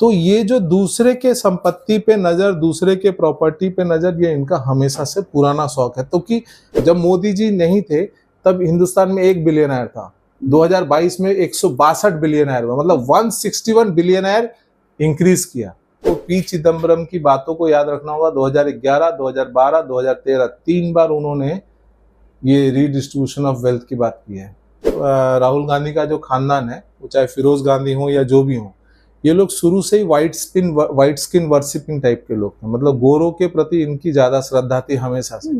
तो ये जो दूसरे के संपत्ति पे नजर, दूसरे के प्रॉपर्टी पे नजर, ये इनका हमेशा से पुराना शौक है। तो कि जब मोदी जी नहीं थे तब हिंदुस्तान में 1 बिलियनर था, 2022 में 162 बिलियनर हुआ, मतलब 161 बिलियनर इंक्रीज किया। तो पी चिदम्बरम की बातों को याद रखना होगा। 2011, 2012, 2013 3 बार उन्होंने ये रीडिस्ट्रीब्यूशन ऑफ वेल्थ की बात की है। राहुल गांधी का जो खानदान है, वो चाहे फिरोज गांधी हो या जो भी हो, ये लोग शुरू से ही व्हाइट स्किन वर्शिपिंग टाइप के लोग थे, मतलब गोरों के प्रति इनकी ज्यादा श्रद्धा थी हमेशा से।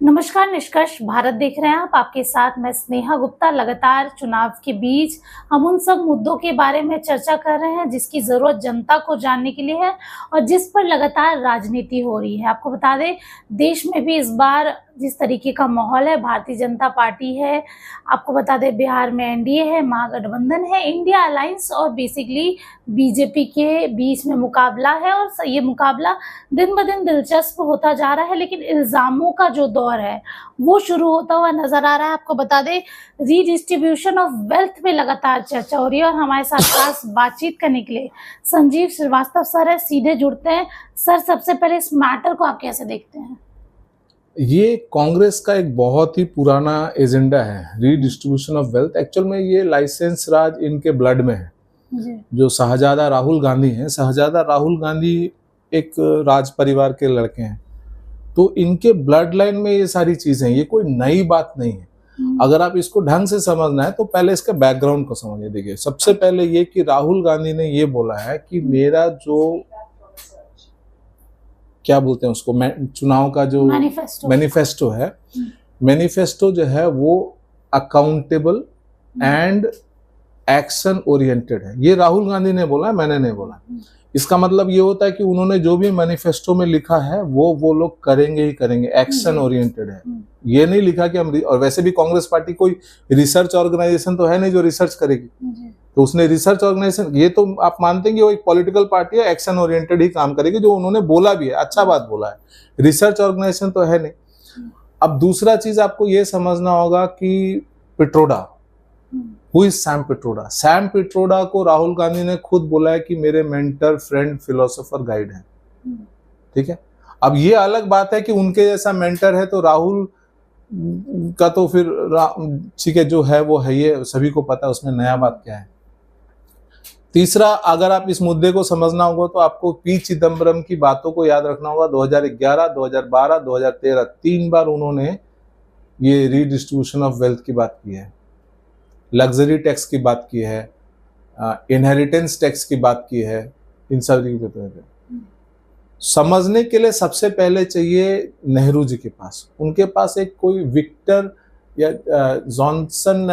नमस्कार, निष्कर्ष भारत देख रहे हैं आप। आपके साथ मैं स्नेहा गुप्ता। लगातार चुनाव के बीच हम उन सब मुद्दों के बारे में चर्चा कर रहे हैं जिसकी जरूरत जनता को जानने के लिए है और जिस पर लगातार राजनीति हो रही है। आपको बता दें, देश में भी इस बार जिस तरीके का माहौल है, भारतीय जनता पार्टी है, आपको बता दें बिहार में एनडीए है, महागठबंधन है, इंडिया अलायंस और बेसिकली बीजेपी के बीच में मुकाबला है और ये मुकाबला दिन ब दिन दिलचस्प होता जा रहा है। लेकिन इल्जामों का जो दौर है वो शुरू होता हुआ नजर आ रहा है। आपको बता दें, रीडिस्ट्रीब्यूशन ऑफ वेल्थ पे लगातार चर्चा हो रही है और हमारे साथ खास बातचीत करने के लिए संजीव श्रीवास्तव सर है, सीधे जुड़ते हैं। सर, सबसे पहले इस मैटर को आप कैसे देखते हैं? ये कांग्रेस का एक बहुत ही पुराना एजेंडा है, रीडिस्ट्रीब्यूशन ऑफ वेल्थ। एक्चुअल में ये लाइसेंस राज इनके ब्लड में है। जो शाहजादा राहुल गांधी हैं, शाहजादा राहुल गांधी एक राज परिवार के लड़के हैं, तो इनके ब्लड लाइन में ये सारी चीजें हैं, ये कोई नई बात नहीं है। अगर आप इसको ढंग से समझना है तो पहले इसके बैकग्राउंड को समझिए। देखिए, सबसे पहले ये कि राहुल गांधी ने ये बोला है कि मेरा जो क्या बोलते हैं उसको, चुनाव का जो मैनिफेस्टो है, मैनिफेस्टो जो है वो अकाउंटेबल एंड एक्शन ओरिएंटेड है। ये राहुल गांधी ने बोला, मैंने नहीं बोला। इसका मतलब ये होता है कि उन्होंने जो भी मैनिफेस्टो में लिखा है वो लोग करेंगे ही करेंगे, एक्शन ओरिएंटेड है। ये नहीं लिखा कि हम, और वैसे भी कांग्रेस पार्टी कोई रिसर्च ऑर्गेनाइजेशन तो है नहीं जो रिसर्च करेगी, तो उसने रिसर्च ऑर्गेनाइजेशन, ये तो आप मानते हैं कि वो एक पॉलिटिकल पार्टी है, एक्शन ओरिएंटेड ही काम करेगी, जो उन्होंने बोला भी है, अच्छा बात बोला है। रिसर्च ऑर्गेनाइजेशन तो है नहीं। अब दूसरा चीज आपको ये समझना होगा कि Pitroda, who is Sam Pitroda? Sam Pitroda को राहुल गांधी ने खुद बोला है कि मेरे मेंटर, फ्रेंड, फिलोसोफर, गाइड है। ठीक है, अब ये अलग बात है कि उनके जैसा मेंटर है तो राहुल का तो फिर ठीक है, जो है वो है, ये सभी को पता है, उसमें नया बात क्या है। तीसरा, अगर आप इस मुद्दे को समझना होगा तो आपको पी चिदम्बरम की बातों को याद रखना होगा। 2011, 2012, 2013 3 बार उन्होंने ये रीडिस्ट्रीब्यूशन ऑफ वेल्थ की बात की है, लग्जरी टैक्स की बात की है, इनहेरिटेंस टैक्स की बात की है। इन सब की समझने के लिए सबसे पहले चाहिए नेहरू जी के पास। उनके पास एक कोई विक्टर या जॉनसन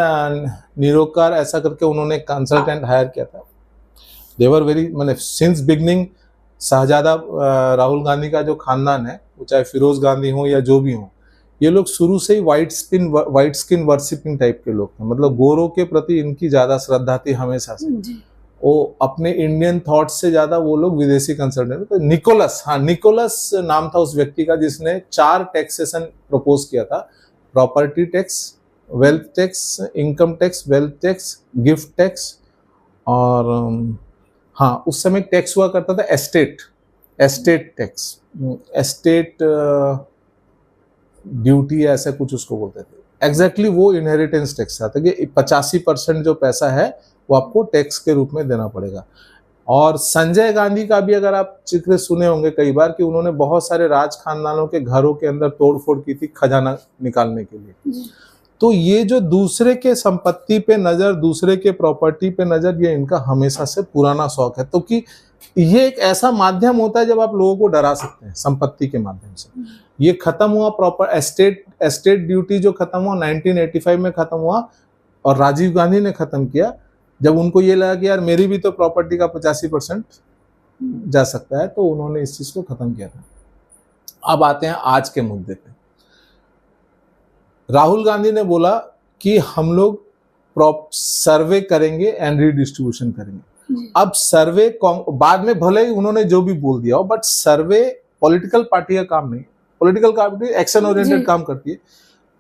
निरोकर ऐसा करके उन्होंने कंसल्टेंट हायर किया था। देवर वेरी, मतलब सिंस बिगनिंग शाहजादा राहुल गांधी का जो खानदान है, वो चाहे फिरोज गांधी हो या जो भी हो, ये लोग शुरू से ही व्हाइट स्किन वर्शिपिंग टाइप के लोग थे, मतलब गोरों के प्रति इनकी ज्यादा श्रद्धा थी हमेशा से। वो अपने इंडियन थॉट्स से ज्यादा वो लोग विदेशी कंसल्टेंट। तो निकोलस नाम था उस व्यक्ति का, जिसने 4 टैक्सेशन प्रपोज किया था: property tax, wealth tax, income tax, wealth tax, gift tax, और हाँ, उस समय टैक्स हुआ करता था एस्टेट टैक्स, एस्टेट ड्यूटी ऐसा कुछ उसको बोलते थे। एग्जैक्टली वो इनहेरिटेंस टैक्स था कि 85% जो पैसा है वो आपको टैक्स के रूप में देना पड़ेगा। और संजय गांधी का भी अगर आप जिक्र सुने होंगे कई बार कि उन्होंने बहुत सारे राज खानदानों के घरों के अंदर तोड़फोड़ की थी खजाना निकालने के लिए। तो ये जो दूसरे के संपत्ति पे नजर, दूसरे के प्रॉपर्टी पे नजर, ये इनका हमेशा से पुराना शौक है। तो कि ये एक ऐसा माध्यम होता है जब आप लोगों को डरा सकते हैं संपत्ति के माध्यम से। ये खत्म हुआ प्रॉपर एस्टेट ड्यूटी जो खत्म हुआ 1985 में खत्म हुआ, और राजीव गांधी ने खत्म किया जब उनको ये लगा कि यार मेरी भी तो प्रॉपर्टी का 85% जा सकता है, तो उन्होंने इस चीज को खत्म किया था। अब आते हैं आज के मुद्दे पे। राहुल गांधी ने बोला कि हम लोग सर्वे करेंगे एंड रीडिस्ट्रीब्यूशन करेंगे। अब सर्वे बाद में भले ही उन्होंने जो भी बोल दिया हो, बट सर्वे पॉलिटिकल पार्टी का काम नहीं। पॉलिटिकल पार्टी एक्शन ओरिएंटेड काम करती है।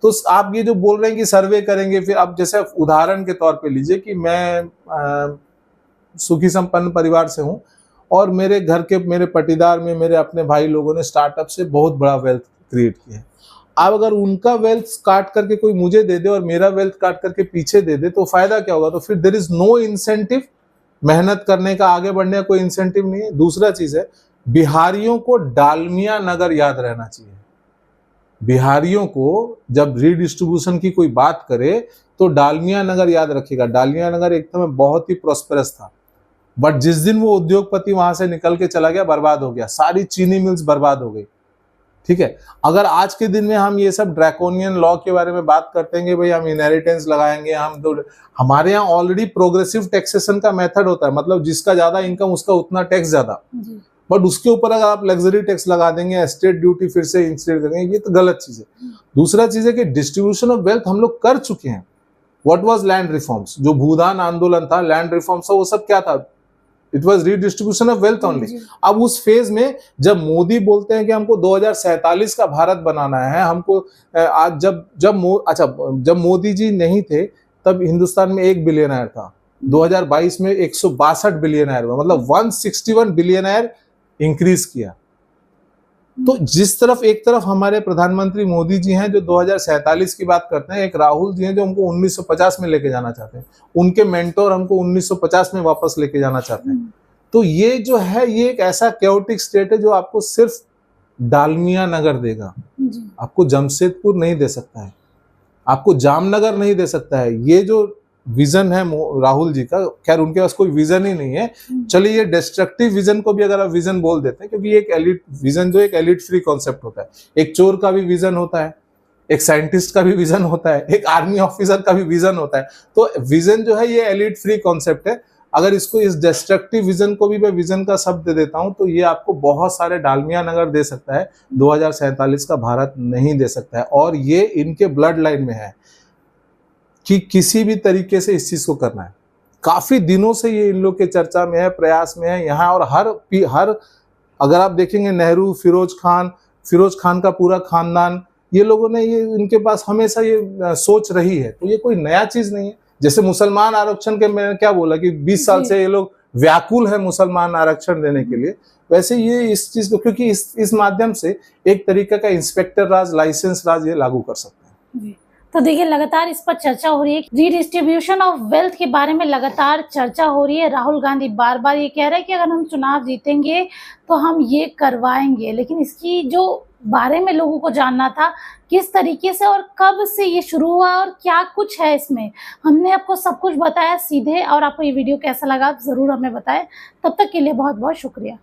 तो आप ये जो बोल रहे हैं कि सर्वे करेंगे, फिर आप जैसे उदाहरण के तौर पे लीजिए कि मैं सुखी संपन्न परिवार से हूँ और मेरे घर के मेरे पटीदार में मेरे अपने भाई लोगों ने स्टार्टअप से बहुत बड़ा वेल्थ क्रिएट किया है। अब अगर उनका वेल्थ काट करके कोई मुझे दे दे और मेरा वेल्थ काट करके पीछे दे दे तो फायदा क्या होगा? तो फिर देयर इज नो इंसेंटिव, मेहनत करने का, आगे बढ़ने का कोई इंसेंटिव नहीं है। दूसरा चीज है, बिहारियों को डालमिया नगर याद रहना चाहिए। बिहारियों को जब रीडिस्ट्रीब्यूशन की कोई बात करे तो डालमिया नगर याद रखिएगा। डालमिया नगर एक समय बहुत ही प्रॉस्पेरस था, बट जिस दिन वो उद्योगपति वहां से निकल के चला गया, बर्बाद हो गया, सारी चीनी मिल्स बर्बाद हो गई। ठीक है, अगर आज के दिन में हम ये सब ड्रैकोनियन लॉ के बारे में बात करते हैं कि भाई हम इनहेरिटेंस लगाएंगे, हम तो हमारे यहाँ ऑलरेडी प्रोग्रेसिव टैक्सेशन का मेथड होता है, मतलब जिसका ज्यादा इनकम उसका उतना टैक्स ज्यादा, बट उसके ऊपर अगर आप लग्जरी टैक्स लगा देंगे, एस्टेट ड्यूटी फिर से इंस्टेट करेंगे, ये तो गलत चीज है। दूसरा चीज है कि डिस्ट्रीब्यूशन ऑफ वेल्थ हम लोग कर चुके हैं। What was land reforms? जो भूदान आंदोलन था, लैंड रिफॉर्म्स था, वो सब क्या था? It was redistribution of wealth only. अब उस फेज में जब मोदी बोलते हैं कि हमको 2047 का भारत बनाना है, हमको आज जब मोदी जी नहीं थे तब हिंदुस्तान में 1 बिलियनर था, 2022 में 162 बिलियनर हुआ, मतलब 161 बिलियनर इंक्रीज किया। तो जिस तरफ एक तरफ हमारे प्रधानमंत्री मोदी जी हैं जो 2047 की बात करते हैं, एक राहुल जी हैं जो हमको 1950 में लेके जाना चाहते हैं, उनके मेंटोर हमको 1950 में वापस लेके जाना चाहते हैं। तो ये जो है, ये एक ऐसा कैओटिक स्टेट है जो आपको सिर्फ डालमिया नगर देगा, आपको जमशेदपुर नहीं दे सकता है, आपको जामनगर नहीं दे सकता है। ये जो विजन है राहुल जी का, खैर उनके पास कोई विजन ही नहीं है, चलिए ये डिस्ट्रक्टिव विजन को भी अगर आप विजन बोल देते हैं, क्योंकि एक एलिट विजन जो एक एलिट फ्री कॉन्सेप्ट होता है, एक चोर का भी विजन होता है, एक साइंटिस्ट का भी विजन होता है, एक आर्मी ऑफिसर का भी विजन होता है। तो विजन जो है ये एलिट फ्री कॉन्सेप्ट है। अगर इसको, इस डिस्ट्रक्टिव विजन को भी मैं विजन का शब्द दे देता हूं तो ये आपको बहुत सारे डालमिया नगर दे सकता है, 2047 का भारत नहीं दे सकता है। और ये इनके ब्लड लाइन में है कि किसी भी तरीके से इस चीज को करना है। काफी दिनों से ये इन लोग के चर्चा में है, प्रयास में है यहाँ। और हर अगर आप देखेंगे नेहरू, फिरोज खान का पूरा खानदान, ये लोगों ने, ये इनके पास हमेशा ये सोच रही है, तो ये कोई नया चीज नहीं है। जैसे मुसलमान आरक्षण के, मैंने क्या बोला कि 20 साल से ये लोग व्याकुल है मुसलमान आरक्षण देने के लिए, वैसे ये इस चीज को, क्योंकि इस माध्यम से एक तरीके का इंस्पेक्टर राज, लाइसेंस राज ये लागू कर सकते हैं। तो देखिए, लगातार इस पर चर्चा हो रही है, रीडिस्ट्रीब्यूशन ऑफ वेल्थ के बारे में लगातार चर्चा हो रही है। राहुल गांधी बार बार ये कह रहे हैं कि अगर हम चुनाव जीतेंगे तो हम ये करवाएंगे, लेकिन इसकी जो बारे में लोगों को जानना था, किस तरीके से और कब से ये शुरू हुआ और क्या कुछ है इसमें, हमने आपको सब कुछ बताया सीधे। और आपको ये वीडियो कैसा लगा आप जरूर हमें बताएं। तब तक के लिए बहुत बहुत शुक्रिया।